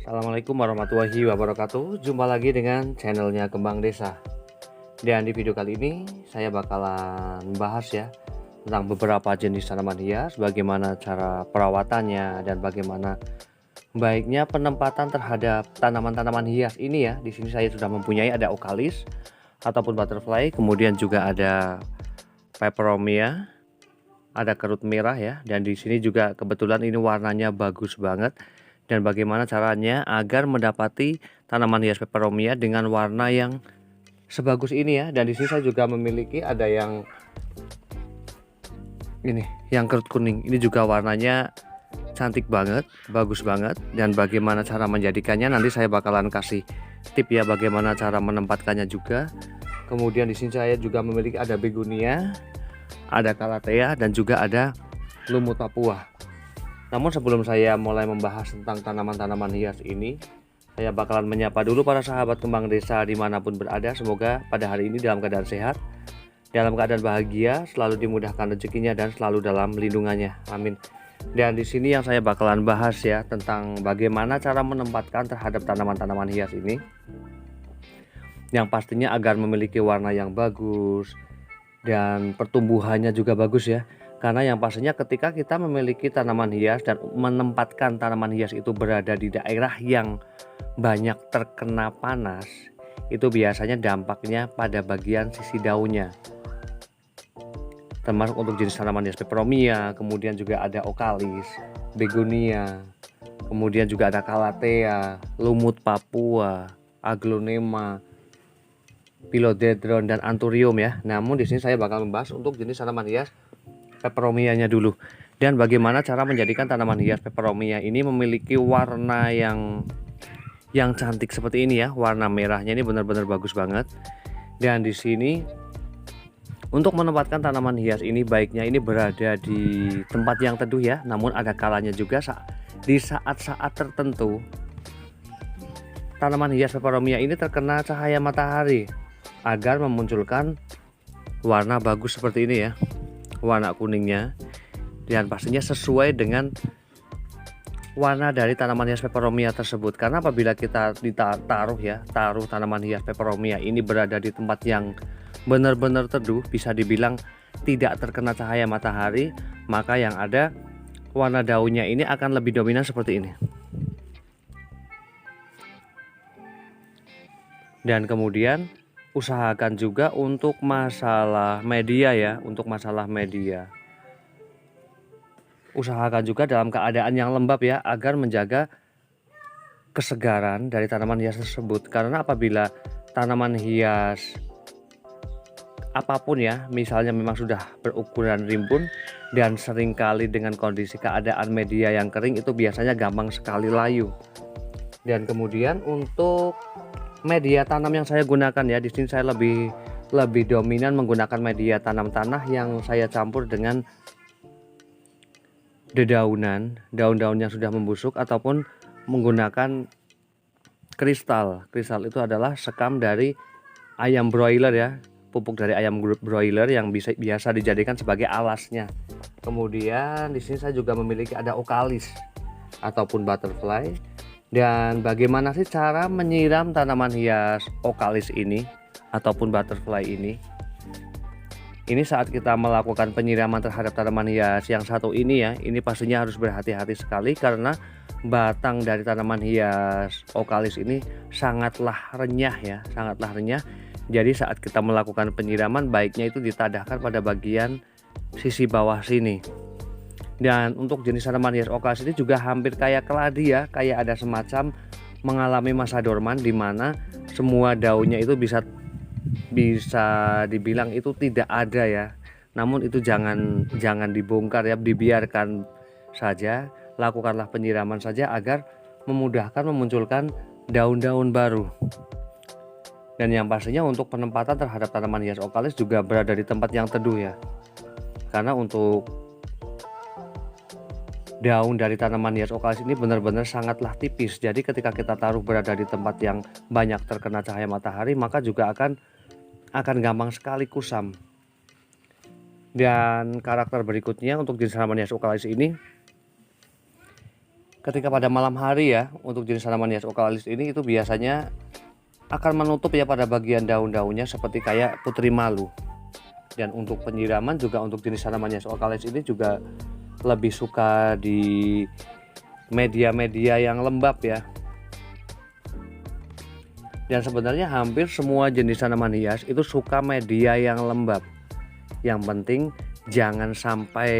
Assalamualaikum warahmatullahi wabarakatuh. Jumpa lagi dengan channelnya Kembang Desa. Dan di video kali ini saya bakalan bahas ya tentang beberapa jenis tanaman hias, bagaimana cara perawatannya dan bagaimana baiknya penempatan terhadap tanaman-tanaman hias ini ya. Di sini saya sudah mempunyai ada okalis ataupun butterfly, kemudian juga ada peperomia, ada kerut merah ya. Dan di sini juga kebetulan ini warnanya bagus banget. Dan bagaimana caranya agar mendapati tanaman hias peperomia dengan warna yang sebagus ini ya. Dan di sini saya juga memiliki ada yang ini, yang kerut kuning. Ini juga warnanya cantik banget, bagus banget. Dan bagaimana cara menjadikannya nanti saya bakalan kasih tip ya, bagaimana cara menempatkannya juga. Kemudian di sini saya juga memiliki ada begonia, ada calathea, dan juga ada lumut Papua. Namun sebelum saya mulai membahas tentang tanaman-tanaman hias ini, saya bakalan menyapa dulu para sahabat Kembang Desa dimanapun berada. Semoga pada hari ini dalam keadaan sehat, dalam keadaan bahagia, selalu dimudahkan rezekinya dan selalu dalam lindungannya. Amin. Dan di sini yang saya bakalan bahas ya tentang bagaimana cara menempatkan terhadap tanaman-tanaman hias ini, yang pastinya agar memiliki warna yang bagus dan pertumbuhannya juga bagus ya. Karena yang pastinya ketika kita memiliki tanaman hias dan menempatkan tanaman hias itu berada di daerah yang banyak terkena panas, itu biasanya dampaknya pada bagian sisi daunnya. Termasuk untuk jenis tanaman hias peperomia, kemudian juga ada okalis, begonia, kemudian juga ada calathea, lumut Papua, aglonema, philodendron, dan anthurium ya. Namun di sini saya bakal membahas untuk jenis tanaman hias peperomianya dulu, dan bagaimana cara menjadikan tanaman hias peperomia ini memiliki warna yang cantik seperti ini ya. Warna merahnya ini benar-benar bagus banget. Dan di sini untuk menempatkan tanaman hias ini baiknya ini berada di tempat yang teduh ya. Namun ada kalanya juga di saat-saat tertentu tanaman hias peperomia ini terkena cahaya matahari agar memunculkan warna bagus seperti ini ya, warna kuningnya, dan pastinya sesuai dengan warna dari tanaman hias peperomia tersebut. Karena apabila kita taruh tanaman hias peperomia ini berada di tempat yang benar-benar teduh, bisa dibilang tidak terkena cahaya matahari, maka yang ada warna daunnya ini akan lebih dominan seperti ini. Dan kemudian usahakan juga untuk masalah media ya, usahakan juga dalam keadaan yang lembab ya, agar menjaga kesegaran dari tanaman hias tersebut. Karena apabila tanaman hias apapun ya, misalnya memang sudah berukuran rimbun dan seringkali dengan kondisi keadaan media yang kering, itu biasanya gampang sekali layu. Dan kemudian untuk media tanam yang saya gunakan ya, di sini saya lebih dominan menggunakan media tanam tanah yang saya campur dengan dedaunan, daun-daun yang sudah membusuk, ataupun menggunakan kristal. Kristal itu adalah sekam dari ayam broiler ya, pupuk dari ayam broiler yang biasa dijadikan sebagai alasnya. Kemudian di sini saya juga memiliki ada okalis ataupun butterfly. Dan bagaimana sih cara menyiram tanaman hias okalis ini ataupun butterfly ini? Ini saat kita melakukan penyiraman terhadap tanaman hias yang satu ini ya, ini pastinya harus berhati-hati sekali karena batang dari tanaman hias okalis ini sangatlah renyah ya, sangatlah renyah. Jadi saat kita melakukan penyiraman, baiknya itu ditadahkan pada bagian sisi bawah sini. Dan untuk jenis tanaman hias okalis ini juga hampir kayak keladi ya, kayak ada semacam mengalami masa dorman, di mana semua daunnya itu bisa dibilang itu tidak ada ya. Namun itu jangan dibongkar ya, dibiarkan saja, lakukanlah penyiraman saja agar memudahkan memunculkan daun-daun baru. Dan yang pastinya untuk penempatan terhadap tanaman hias okalis juga berada di tempat yang teduh ya. Karena untuk daun dari tanaman hias okalis ini benar-benar sangatlah tipis. Jadi ketika kita taruh berada di tempat yang banyak terkena cahaya matahari, maka juga akan gampang sekali kusam. Dan karakter berikutnya untuk jenis tanaman hias okalis ini, ketika pada malam hari ya, untuk jenis tanaman hias okalis ini itu biasanya akan menutup ya pada bagian daun-daunnya seperti kayak putri malu. Dan untuk penyiraman juga untuk jenis tanaman hias okalis ini juga lebih suka di media-media yang lembab ya. Dan sebenarnya hampir semua jenis tanaman hias itu suka media yang lembab. Yang penting jangan sampai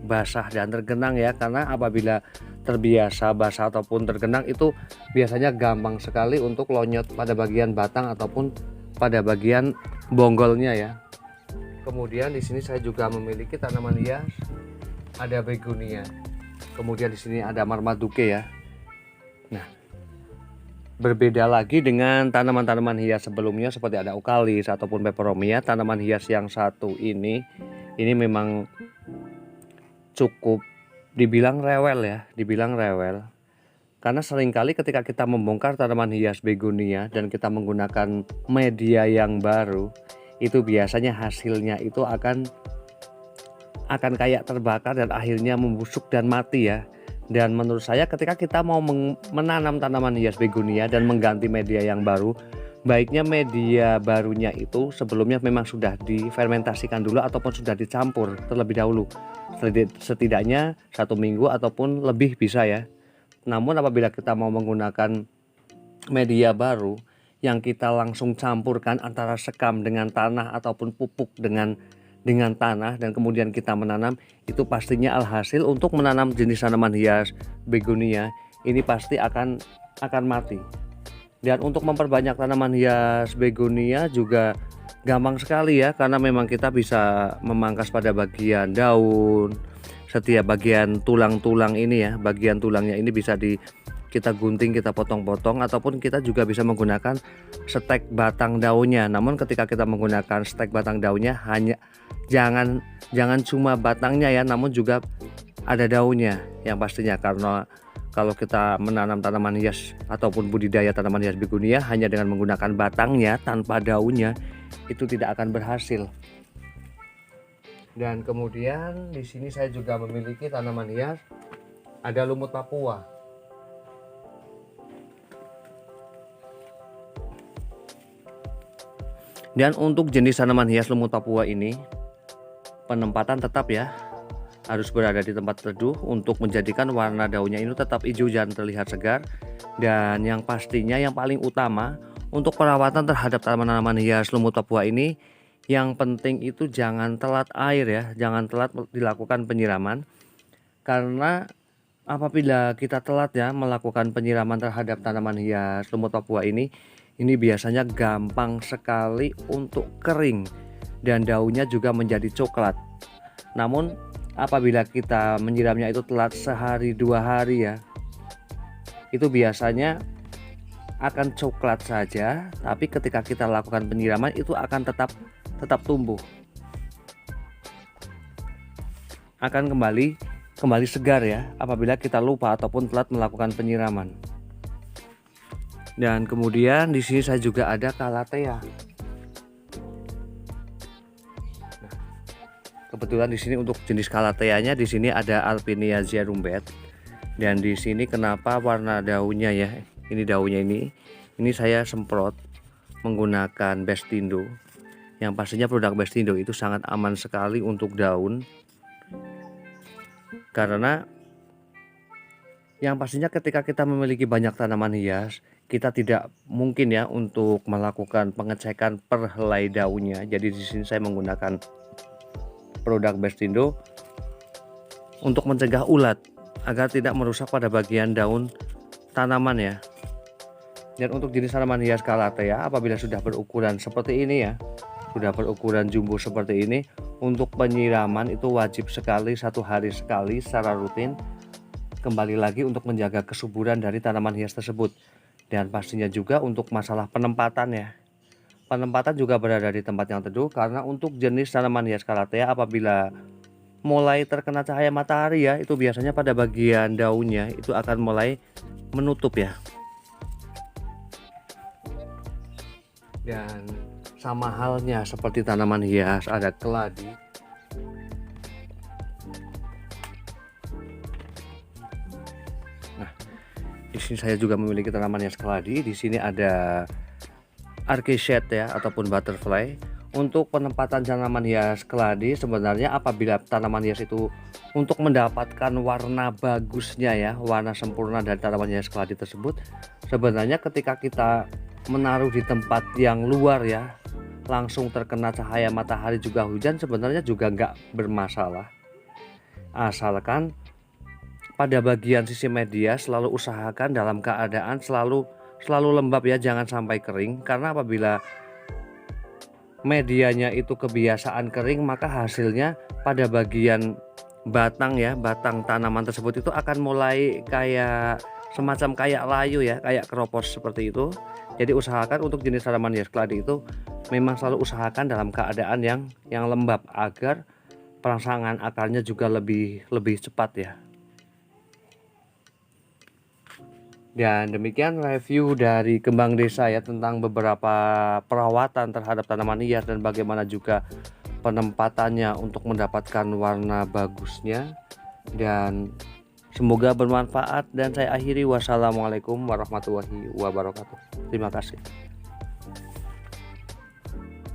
basah dan tergenang ya, karena apabila terbiasa basah ataupun tergenang itu biasanya gampang sekali untuk lonyot pada bagian batang ataupun pada bagian bonggolnya ya. Kemudian di sini saya juga memiliki tanaman hias, ada begonia. Kemudian di sini ada marmaduke ya. Nah, berbeda lagi dengan tanaman-tanaman hias sebelumnya seperti ada okalis ataupun peperomia. Tanaman hias yang satu ini memang cukup dibilang rewel ya, karena seringkali ketika kita membongkar tanaman hias begonia dan kita menggunakan media yang baru, itu biasanya hasilnya itu akan kayak terbakar dan akhirnya membusuk dan mati ya. Dan menurut saya ketika kita mau menanam tanaman hias begonia dan mengganti media yang baru, baiknya media barunya itu sebelumnya memang sudah difermentasikan dulu ataupun sudah dicampur terlebih dahulu, setidaknya 1 minggu ataupun lebih bisa ya. Namun apabila kita mau menggunakan media baru yang kita langsung campurkan antara sekam dengan tanah ataupun pupuk dengan tanah dan kemudian kita menanam, itu pastinya alhasil untuk menanam jenis tanaman hias begonia ini pasti akan mati. Dan untuk memperbanyak tanaman hias begonia juga gampang sekali ya, karena memang kita bisa memangkas pada bagian daun, setiap bagian tulang-tulang ini ya, bagian tulangnya ini bisa kita gunting, kita potong-potong, ataupun kita juga bisa menggunakan stek batang daunnya. Namun ketika kita menggunakan stek batang daunnya jangan cuma batangnya ya, namun juga ada daunnya yang pastinya, karena kalau kita menanam tanaman hias ataupun budidaya tanaman hias begonia hanya dengan menggunakan batangnya tanpa daunnya, itu tidak akan berhasil. Dan kemudian di sini saya juga memiliki tanaman hias, ada lumut Papua. Dan untuk jenis tanaman hias lumut Papua ini penempatan tetap ya, harus berada di tempat teduh untuk menjadikan warna daunnya ini tetap hijau dan terlihat segar. Dan yang pastinya yang paling utama untuk perawatan terhadap tanaman hias lumut Papua ini, yang penting itu jangan telat air ya, jangan telat dilakukan penyiraman. Karena apabila kita telat ya melakukan penyiraman terhadap tanaman hias lumut Papua ini biasanya gampang sekali untuk kering dan daunnya juga menjadi coklat. Namun apabila kita menyiramnya itu telat sehari 2 hari ya, itu biasanya akan coklat saja, tapi ketika kita lakukan penyiraman itu akan tetap tumbuh, akan kembali segar ya apabila kita lupa ataupun telat melakukan penyiraman. Dan kemudian di sini saya juga ada calathea. Kebetulan di sini untuk jenis calatheanya di sini ada Alpinia rumbet. Dan di sini kenapa warna daunnya ya, ini daunnya ini saya semprot menggunakan Bestindo. Yang pastinya produk Bestindo itu sangat aman sekali untuk daun, karena yang pastinya ketika kita memiliki banyak tanaman hias, kita tidak mungkin ya untuk melakukan pengecekan per helai daunnya. Jadi di sini saya menggunakan produk Bestindo untuk mencegah ulat agar tidak merusak pada bagian daun tanaman ya. Dan untuk jenis tanaman hias calathea apabila sudah berukuran seperti ini ya, sudah berukuran jumbo seperti ini, untuk penyiraman itu wajib sekali 1 hari sekali secara rutin. Kembali lagi untuk menjaga kesuburan dari tanaman hias tersebut. Dan pastinya juga untuk masalah penempatan ya, penempatan juga berada di tempat yang teduh, karena untuk jenis tanaman hias calathea apabila mulai terkena cahaya matahari ya, itu biasanya pada bagian daunnya itu akan mulai menutup ya. Dan sama halnya seperti tanaman hias ada keladi. Nah, sini saya juga memiliki tanaman hias keladi. Di sini ada orchid ya ataupun butterfly. Untuk penempatan tanaman hias keladi sebenarnya apabila tanaman hias itu untuk mendapatkan warna bagusnya ya, warna sempurna dari tanaman hias keladi tersebut, sebenarnya ketika kita menaruh di tempat yang luar ya, langsung terkena cahaya matahari juga hujan, sebenarnya juga nggak bermasalah, asalkan pada bagian sisi media selalu usahakan dalam keadaan selalu lembab ya, jangan sampai kering, karena apabila medianya itu kebiasaan kering maka hasilnya pada bagian batang ya, batang tanaman tersebut itu akan mulai kayak semacam kayak layu ya, kayak keropos seperti itu. Jadi usahakan untuk jenis tanaman hias keladi itu memang selalu usahakan dalam keadaan yang lembab agar perangsangan akarnya juga lebih cepat ya. Dan demikian review dari Kembang Desa ya, tentang beberapa perawatan terhadap tanaman hias dan bagaimana juga penempatannya untuk mendapatkan warna bagusnya. Dan semoga bermanfaat, dan saya akhiri, wassalamualaikum warahmatullahi wabarakatuh. Terima kasih.